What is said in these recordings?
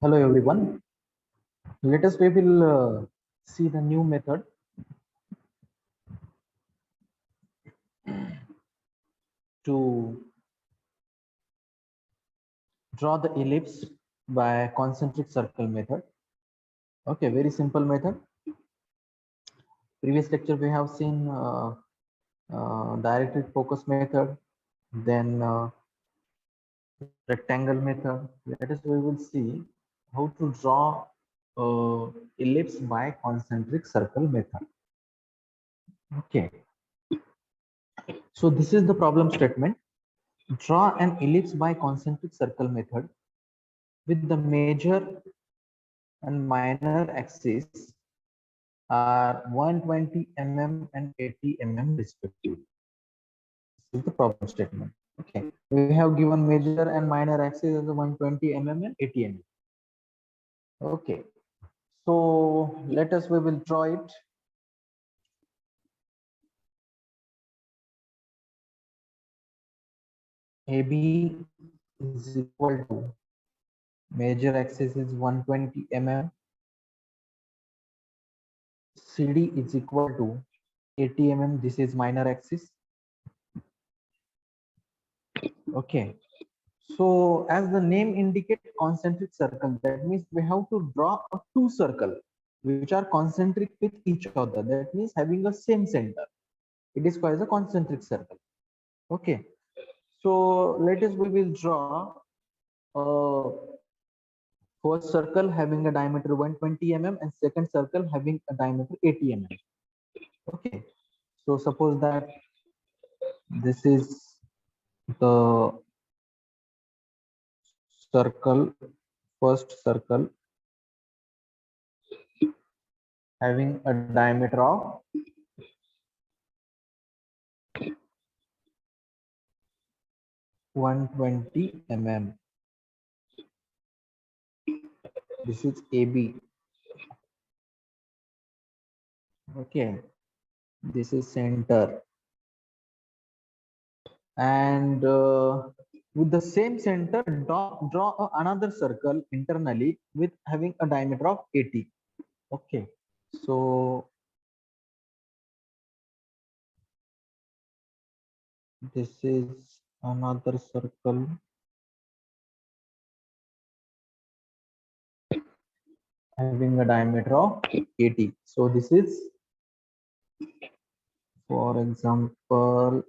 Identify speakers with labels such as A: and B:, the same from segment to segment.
A: Hello everyone. Let us we will see the new method to draw the ellipse by concentric circle method. Okay, very simple method. Previous lecture we have seen directrix focus method, then rectangle method. Let us we will see how to draw ellipse by concentric circle method. Okay, so this is the problem statement. Draw an ellipse by concentric circle method with the major and minor axes are 120 mm and 80 mm respectively. This is the problem statement. Okay, we have given major and minor axis as 120 mm and 80 mm. Okay, so let us we will draw it. AB is equal to major axis is 120 mm, CD is equal to 80 mm. This is minor axis. Okay, so as the name indicates concentric circle, that means we have to draw a two circle which are concentric with each other. That means having the same center. It is called as a concentric circle. Okay, so let us we will draw a first circle having a diameter 120 mm and second circle having a diameter 80 mm. Okay, so suppose that this is the circle, first circle having a diameter of 120 mm. This is AB. Okay, this is center, and with the same center draw another circle internally with having a diameter of 80. Okay, so this is another circle having a diameter of 80. So this is, for example,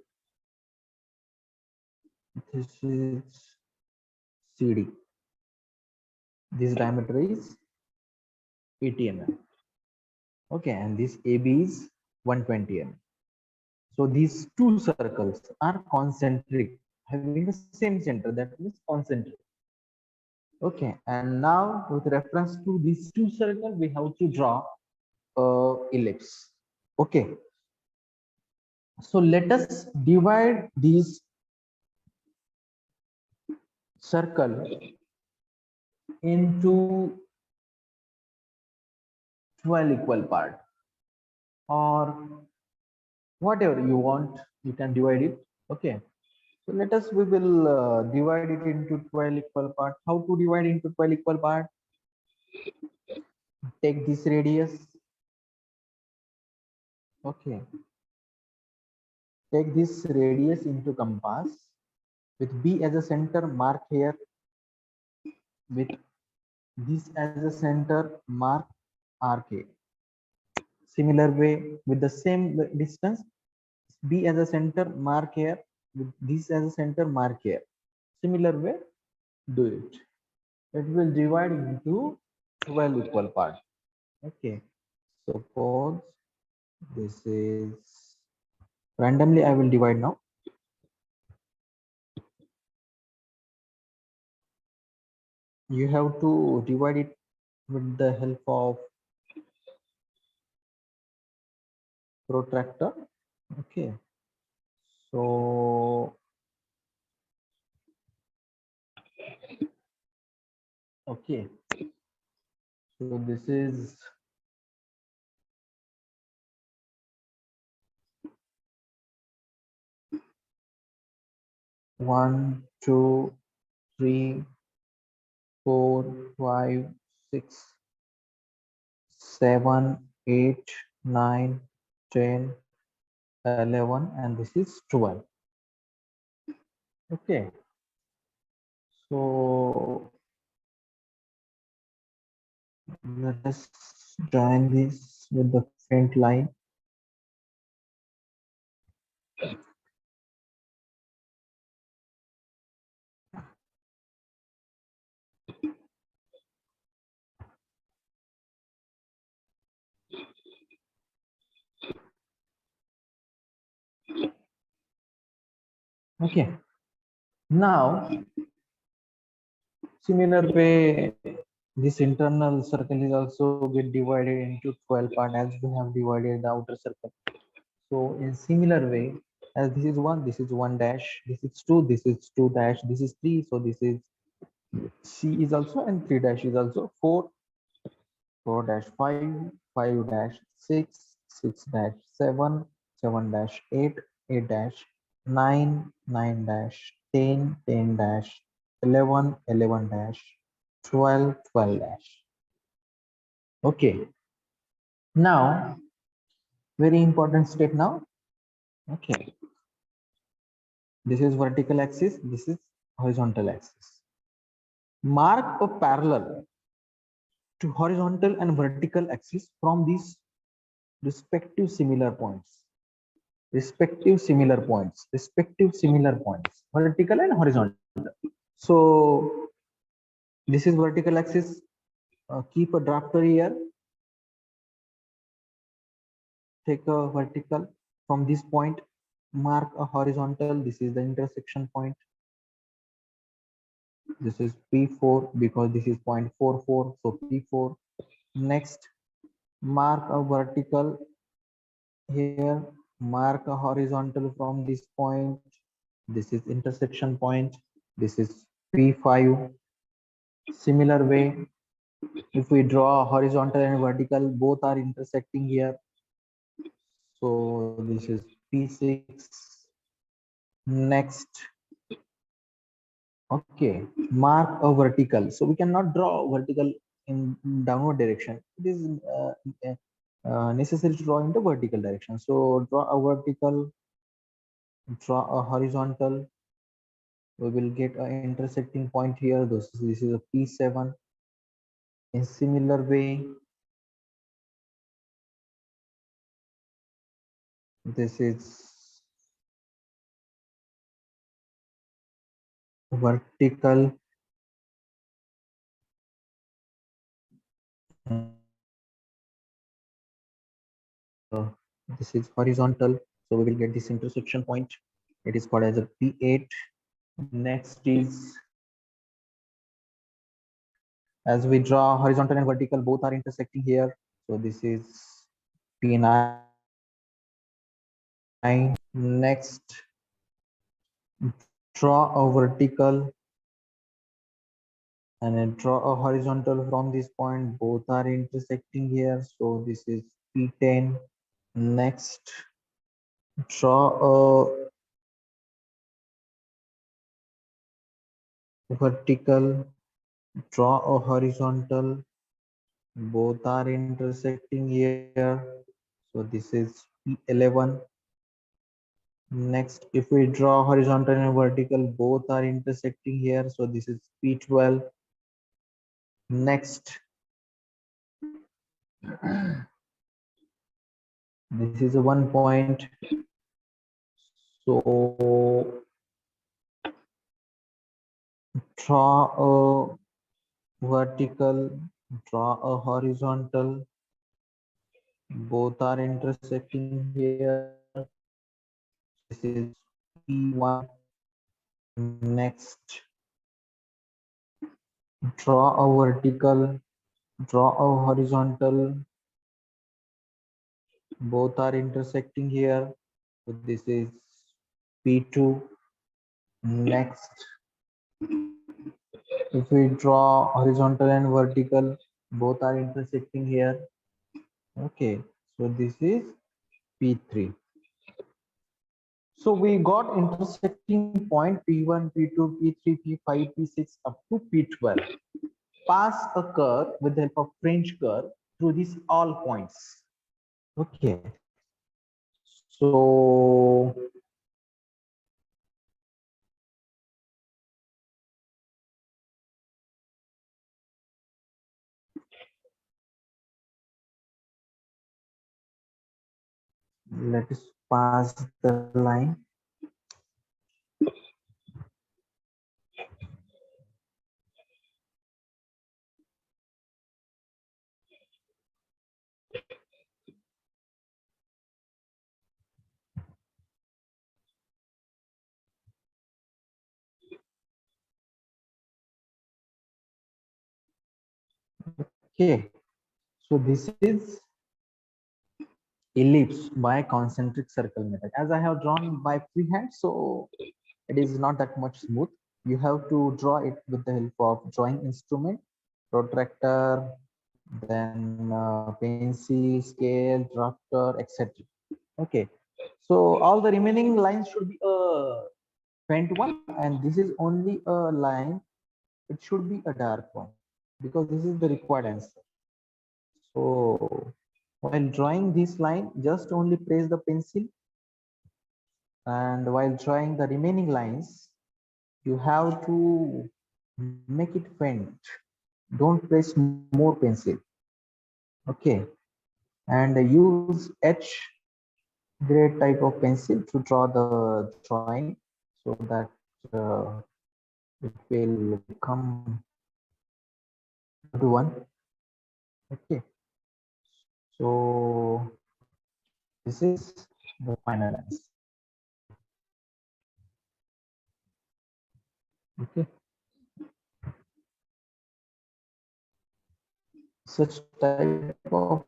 A: this is CD. This diameter is 80 mm. Okay, and this AB is 120 mm. So these two circles are concentric, having the same center. That means concentric. Okay, and now with reference to these two circles, we have to draw ellipse. Okay, so let us divide these circle into 12 equal part, or whatever you want, you can divide it. Okay, so let us we will divide it into 12 equal part. How to divide into 12 equal part? Take this radius. Okay, take this radius into compass with B as a center, mark here. With this as a center, mark RK. Similar way, with the same distance, B as a center, mark here. With this as a center, mark here. Similar way, do it. It will divide into 12 equal parts. Okay, suppose this is randomly, I will divide now. You have to divide it with the help of protractor. Okay, so okay, so this is 1, 2, 3, 4, 5, 6, 7, 8, 9, 10, 11, and this is 12. Okay. So let us join this with the faint line. Okay. Now, similar way, this internal circle is also get divided into 12 parts as we have divided the outer circle. So in similar way, as this is one dash, this is two, this is two dash, this is three. So this is C is also, and three dash is also four, 4 dash 5, 5 dash 6, 6 dash 7, 7 dash 8, 8 dash 9, 9 dash 10, 10 dash 11, 11 dash 12, 12 dash. Okay. Now, very important step now. Okay. This is vertical axis. This is horizontal axis. Mark a parallel to horizontal and vertical axis from these respective similar points. Respective similar points, vertical and horizontal. So this is vertical axis. Keep a drafter here. Take a vertical from this point. Mark a horizontal. This is the intersection point. This is P4 because this is 0.44. So P4. Next, mark a vertical here. Mark a horizontal from this point. This is intersection point. This is P5. Similar way, if we draw horizontal and vertical, both are intersecting here. So this is P6. Next, okay, mark a vertical. So we cannot draw vertical in downward direction. It is necessary to draw in the vertical direction. So draw a vertical, draw a horizontal. We will get an intersecting point here. This is a P7. In similar way, this is vertical. This is horizontal, so we will get this intersection point. It is called as a P8. Next is, as we draw horizontal and vertical, both are intersecting here. So this is P9. Next, draw a vertical and then draw a horizontal from this point. Both are intersecting here. So this is P10. Next, draw a vertical, draw a horizontal. Both are intersecting here. So this is P11. Next, if we draw horizontal and vertical, both are intersecting here. So this is P12. Next, this is a 1 point. So draw a vertical, draw a horizontal. Both are intersecting here. This is P1. Next, draw a vertical, draw a horizontal. Both are intersecting here. So this is P2. Next, if we draw horizontal and vertical, both are intersecting here. Okay, so this is P3. So we got intersecting point P1, P2, P3, P5, P6 up to P12. pass a curve with the help of French curve through these all points. Okay. So let us pass the line. Okay. So this is ellipse by concentric circle method. As I have drawn by freehand, so it is not that much smooth. You have to draw it with the help of drawing instrument, protractor, then pencil, scale, drafter, etc. Okay. So all the remaining lines should be a faint one, and this is only a line. It should be a dark one because this is the required answer. So while drawing this line, just only place the pencil, and while drawing the remaining lines, you have to make it faint. Don't press more pencil. Okay, and use H grade type of pencil to draw the drawing so that it will become good one. Okay, so this is the final answer. Okay, such type of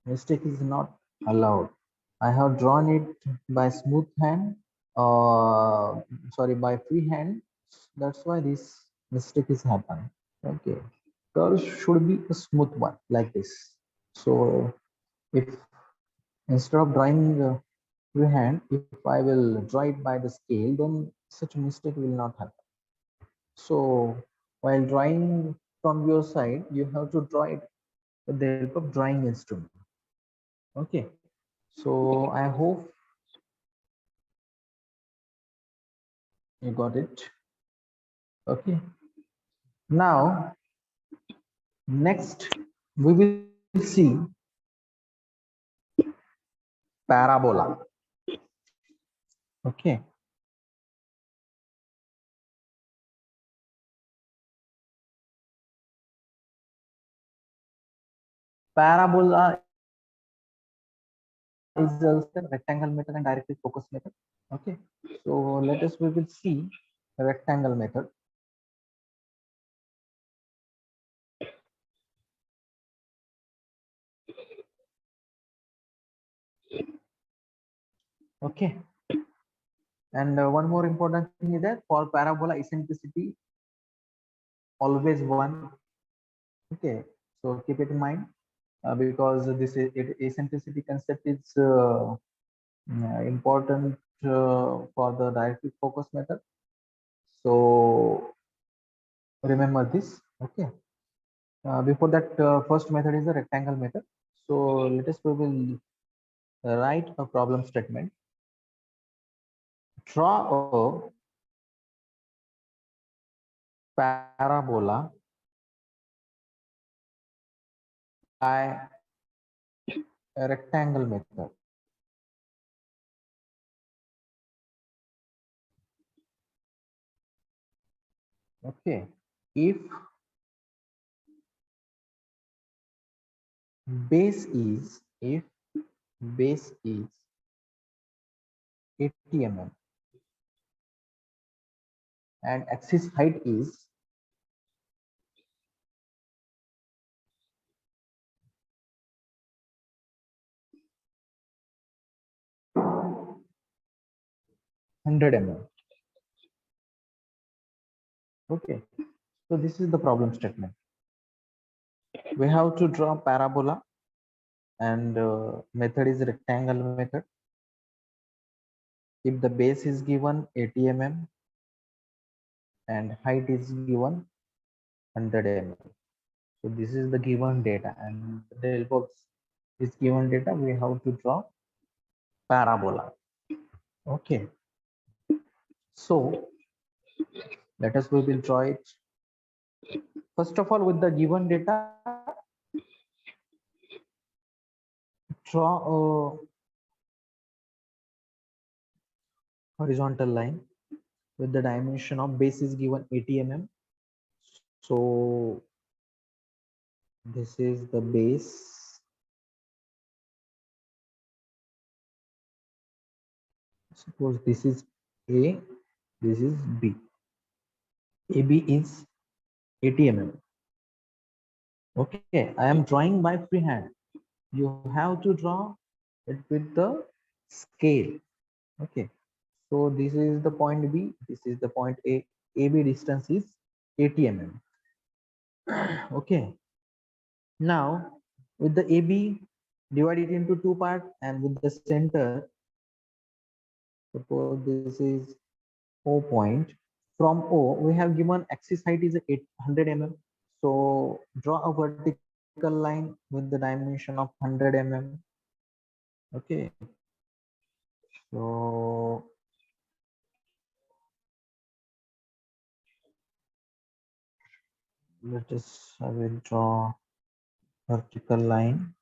A: mistake is not allowed. I have drawn it by smooth hand, sorry, by free hand. That's why this mistake is happening. Okay, curve should be a smooth one like this. So if instead of drawing free hand, if I will draw it by the scale, then such a mistake will not happen. So while drawing from your side, you have to draw it with the help of drawing instrument. Okay. So I hope you got it. Okay. Now, next we will see parabola. Okay. Parabola is also a rectangle method and directly focus method. Okay. So let us we will see the rectangle method. Okay. And one more important thing is that for parabola eccentricity always one. Okay. So keep it in mind because this eccentricity concept is important for the directly focus method. So remember this. Okay. Before that, first method is the rectangle method. So let us we will write a problem statement. Draw a parabola by a rectangle method. Okay. If if base is 80 mm and axis height is 100 mm. Okay. So this is the problem statement. We have to draw parabola and method is rectangle method. If the base is given 80 mm and height is given 100 ml. So this is the given data, and with the help of this given data, we have to draw parabola. Okay, so let us we will draw it. First of all, with the given data, draw a horizontal line with the dimension of base is given 80 mm. So this is the base. Suppose this is A, this is B. AB is 80 mm. Okay, I am drawing by freehand. You have to draw it with the scale. Okay, so this is the point B, this is the point A. AB distance is 80 mm. Okay, now with the AB, divide it into two parts, and with the center, suppose this is O point. From O, we have given axis height is 800 mm. So draw a vertical line with the dimension of 100 mm. Okay, so let us, I will draw vertical line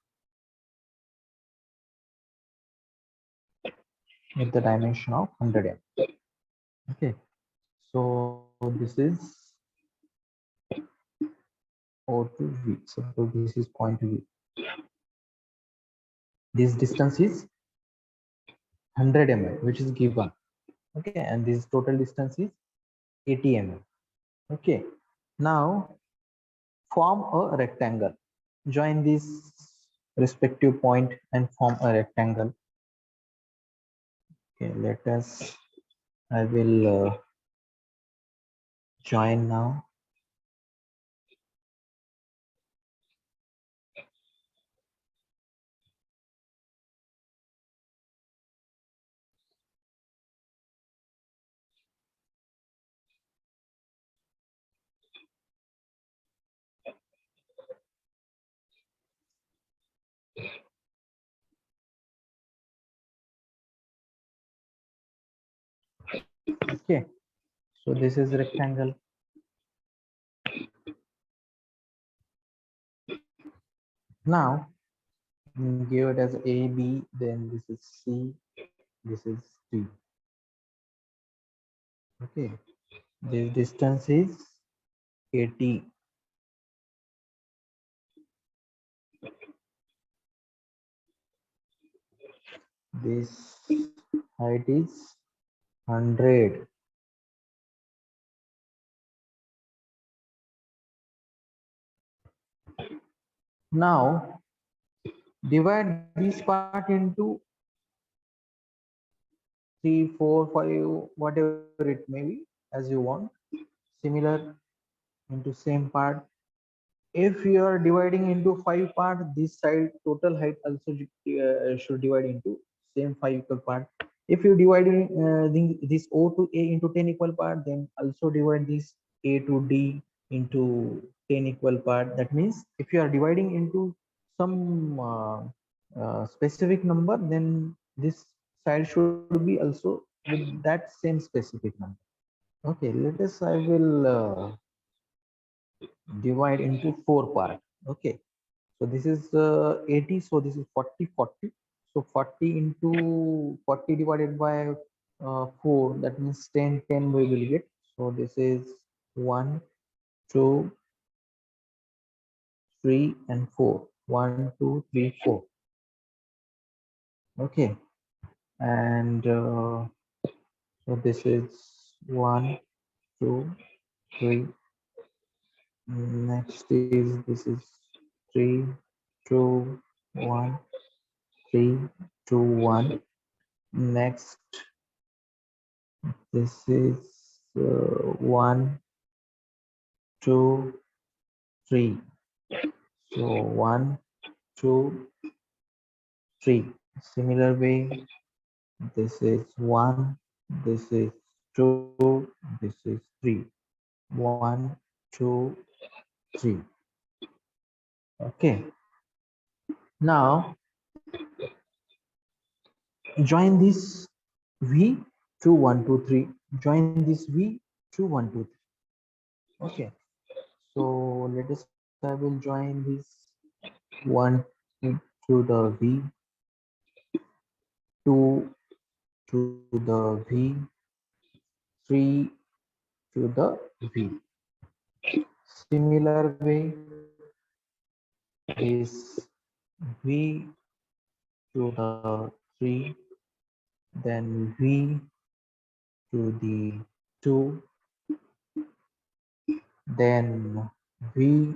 A: with the dimension of 100 mm. Okay, so this is O to V. So this is point V. This distance is 100 mm, which is given. Okay, and this total distance is 80 mm. Okay, now form a rectangle. Join this respective point and form a rectangle. Okay, let us, I will join now. Okay, so this is rectangle. Now give it as A, B, then this is C, this is D. Okay, this distance is 80. This height is 100. Now divide this part into 3, 4, 5, whatever it may be, as you want. Similar into same part. If you are dividing into 5 parts, this side total height also should divide into same 5 equal part. If you divide this O to A into 10 equal part, then also divide this A to D into 10 equal part. That means if you are dividing into some specific number, then this side should be also with that same specific number. Okay, let us, I will divide into 4 parts. Okay, so this is 80, so this is 40, 40. So 40 into 40 divided by 4, that means 10, 10 we will get. So this is 1, 2, 3, and 4. 1, 2, 3, 4. Okay, and so this is 1, 2, 3. Next is, this is 3, 2, 1, 3, 2, 1. Next, this is 1, 2, 3. So 1, 2, 3. Similar way, this is 1, this is 2, this is 3. 1, 2, 3. Okay. Now join this V to 1, 2, 3. Join this V to 1, 2, 3. Okay. So let us I will join this 1 to the V, 2 to the V, 3 to the V. Similar way, this V to the 3, then V to the 2, then V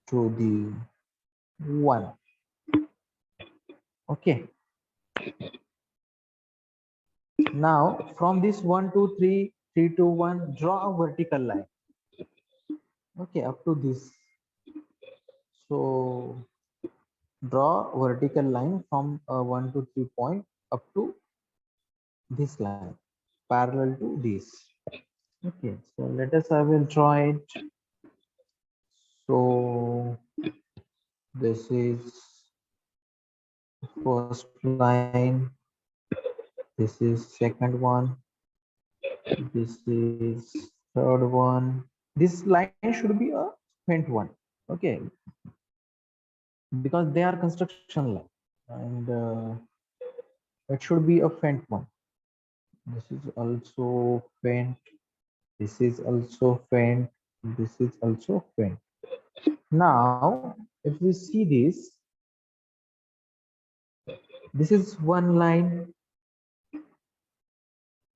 A: to the 1. Okay. Now from this 1, 2, 3, 3 to 1, draw a vertical line. Okay, up to this. So draw vertical line from 1 to 3 point up to this line, parallel to this. Okay, so let us I will draw it. So this is first line, this is second one, this is third one. This line should be a faint one. Okay, because they are construction line, and it should be a faint one. This is also faint, this is also faint, this is also faint. Now if we see this is one line,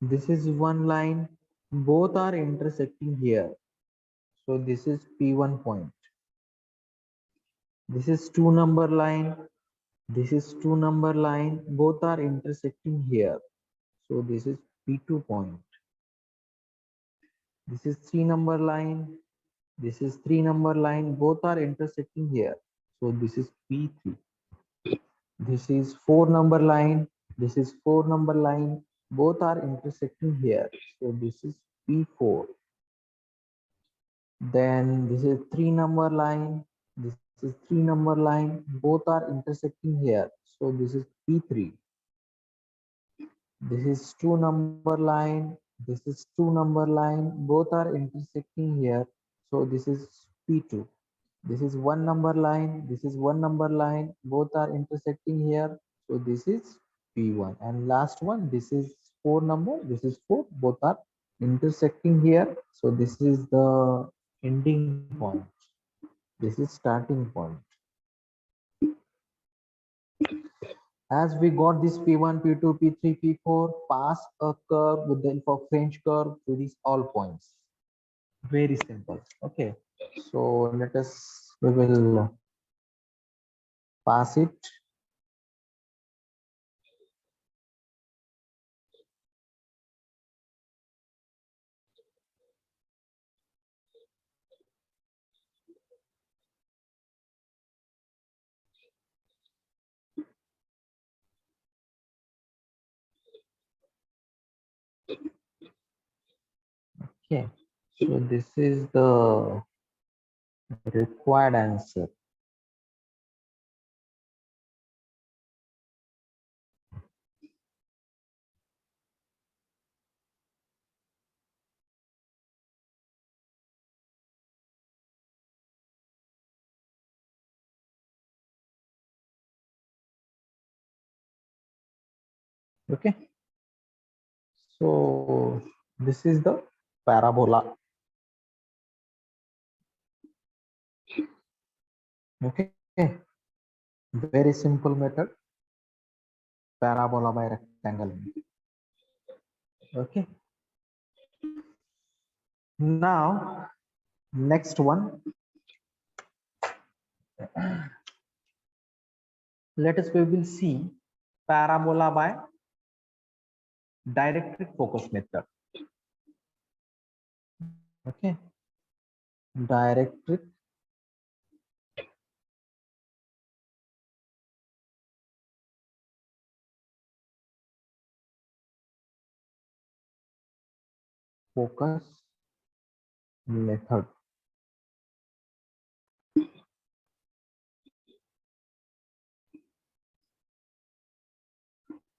A: this is one line, both are intersecting here. So this is P1 point, this is 2 number line, this is 2 number line, both are intersecting here. So this is P2 point. This is 3 number line, this is 3 number line, both are intersecting here. So this is P3. This is 4 number line, this is 4 number line, both are intersecting here. So this is P4. Then this is 3 number line, this is 3 number line, both are intersecting here. So this is P3. This is 2 number line, this is 2 number line, both are intersecting here. So this is P2. This is 1 number line, this is 1 number line, both are intersecting here. So this is P1. And last one, this is 4 number, this is 4, both are intersecting here. So this is the ending point. This is starting point. As we got this P1, P2, P3, P4, pass a curve with the help of French curve to these all points. Very simple. Okay. So let us, we will pass it. Okay. So this is the required answer. Okay. So this is the parabola. Okay. Very simple method. Parabola by rectangle. Okay. Now, next one. Let us we will see parabola by directrix focus method. Okay. Directrix focus method.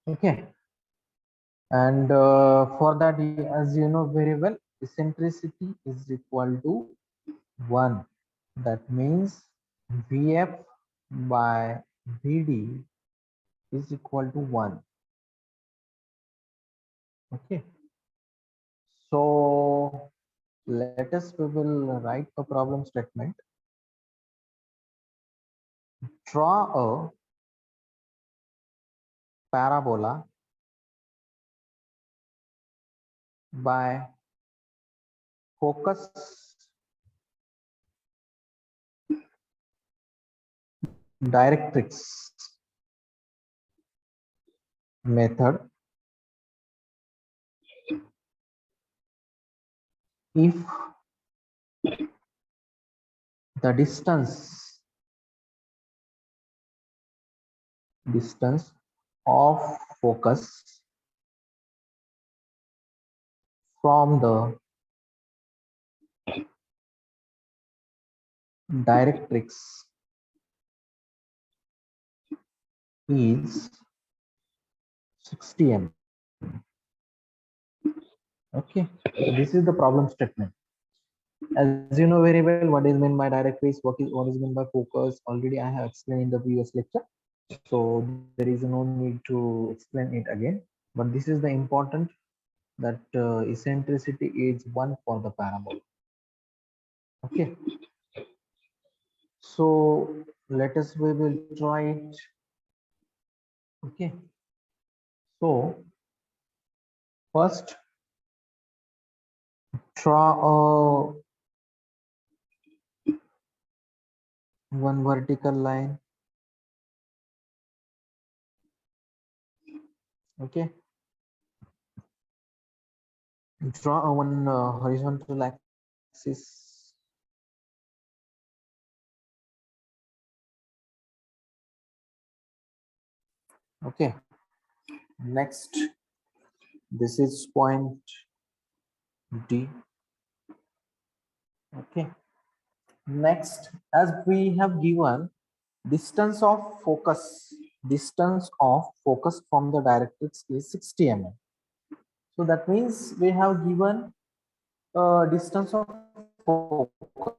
A: Okay, and for that, as you know very well, eccentricity is equal to 1. That means Vf by Vd is equal to 1. Okay, so let us, we will write a problem statement. Draw a parabola by focus directrix method if the distance of focus from the directrix is 60 mm. Okay, so this is the problem statement. As you know very well, what is meant by directrix, what is meant by focus. Already I have explained in the previous lecture, so there is no need to explain it again. But this is the important, that eccentricity is 1 for the parabola. Okay, so let us, we will try it. Okay, so first draw a one vertical line. Okay, draw a one horizontal axis. Okay, next, this is point D. Okay, next, as we have given distance of focus from the directrix is 60 mm. So that means we have given distance of focus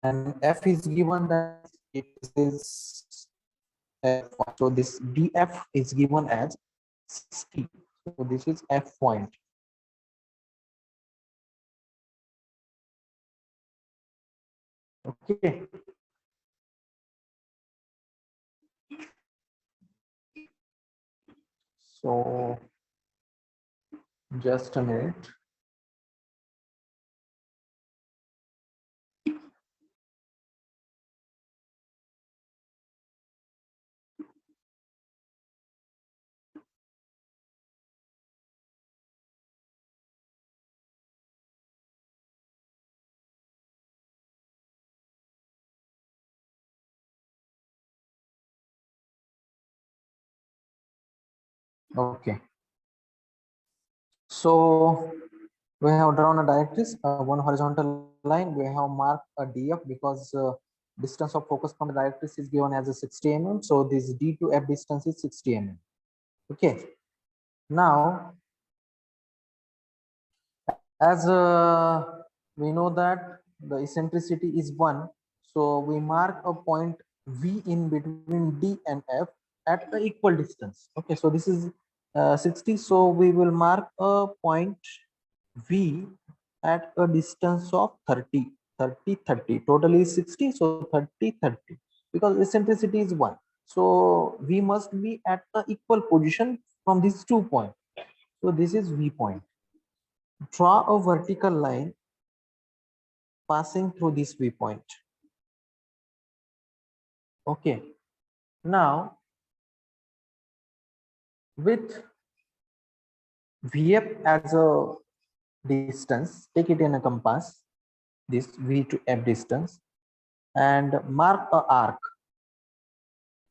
A: and f is given that it is f. So this df is given as 60. So this is f point. Okay, so just a minute. Okay, so we have drawn a directrix, one horizontal line. We have marked a df because distance of focus from the directrix is given as a 60 mm. So this d to f distance is 60 mm. Okay, now as we know that the eccentricity is 1, so we mark a point v in between d and f at the equal distance. Okay, so this is 60, so we will mark a point v at a distance of 30, 30, 30. Total is 60, so 30, 30, because eccentricity is 1. So we must be at the equal position from these 2 points. So this is v point. Draw a vertical line passing through this v point. Okay, now with vf as a distance, take it in a compass, this v to f distance, and mark a arc.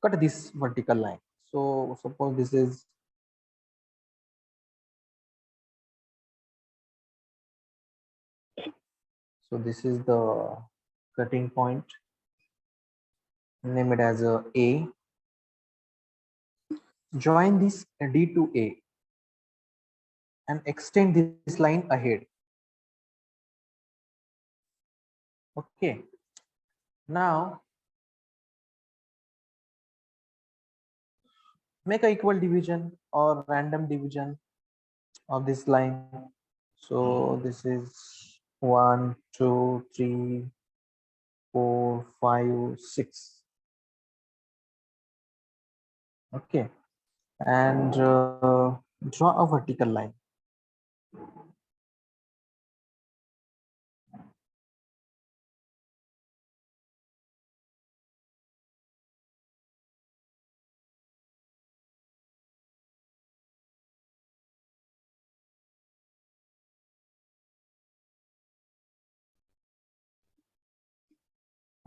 A: Cut this vertical line. So suppose this is, so this is the cutting point. name it as A. Join this D to A and extend this line ahead. Okay. Now make a equal division or random division of this line. So this is 1, 2, 3, 4, 5, 6. Okay. And draw a vertical line.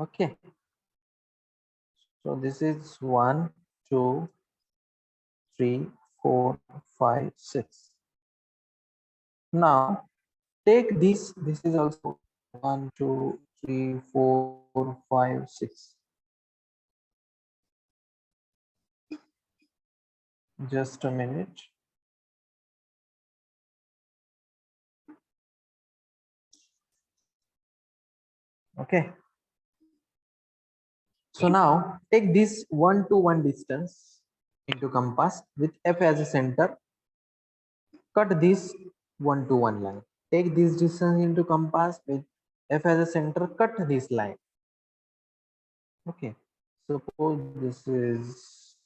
A: Okay. So this is 1, 2, 3, 4, 5, 6. Now take this is also 1, 2, 3, 4, 5, 6. Just a minute. Okay. So now take this 1 to 1 distance into compass with F as a center. Cut this 1 to 1 line. Take this distance into compass with F as a center. Cut this line. Okay. Suppose this is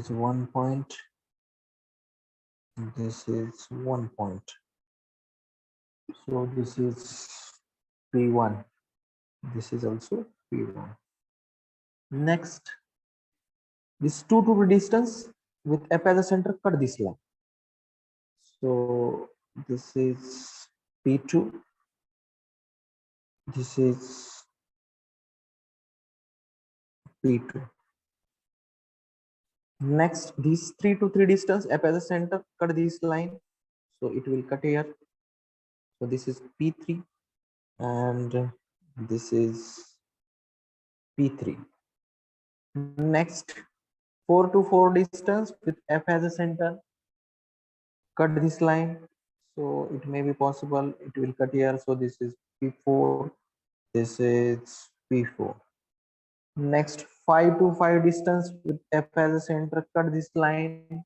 A: one point. This is 1 point. So this is P1. This is also P1. Next, this 2 to 2 distance with F as a center, cut this line. So this is P2. This is P2. Next, this 3 to 3 distance, F as a center, cut this line. So it will cut here. So this is P3 and this is P3. Next, 4 to 4 distance with F as a center, cut this line. So it may be possible it will cut here. So this is P4. This is P4. Next, 5 to 5 distance with F as a center, cut this line.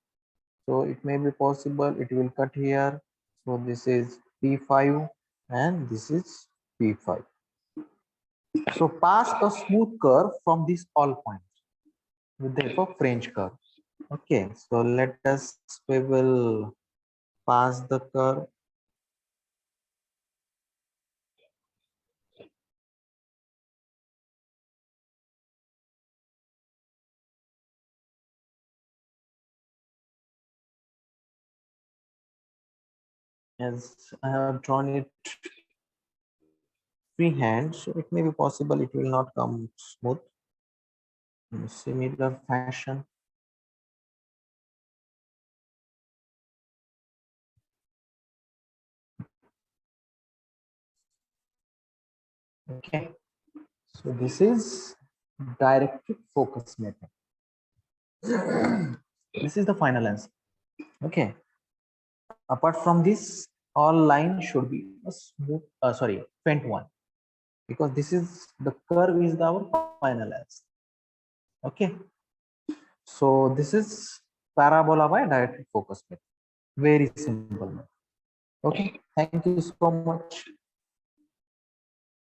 A: So it may be possible it will cut here. So this is P5 and this is P5. So pass a smooth curve from these all points with the help of French curve. Okay, so let us, we will pass the curve. As I have drawn it freehand, so it may be possible it will not come smooth in similar fashion. Okay, so this is directed focus method. This is the final answer. Okay, apart from this, all lines should be a smooth, faint one, because this is the curve is our final answer. Okay, so this is parabola by directed focus method. Very simple method. Okay, thank you so much.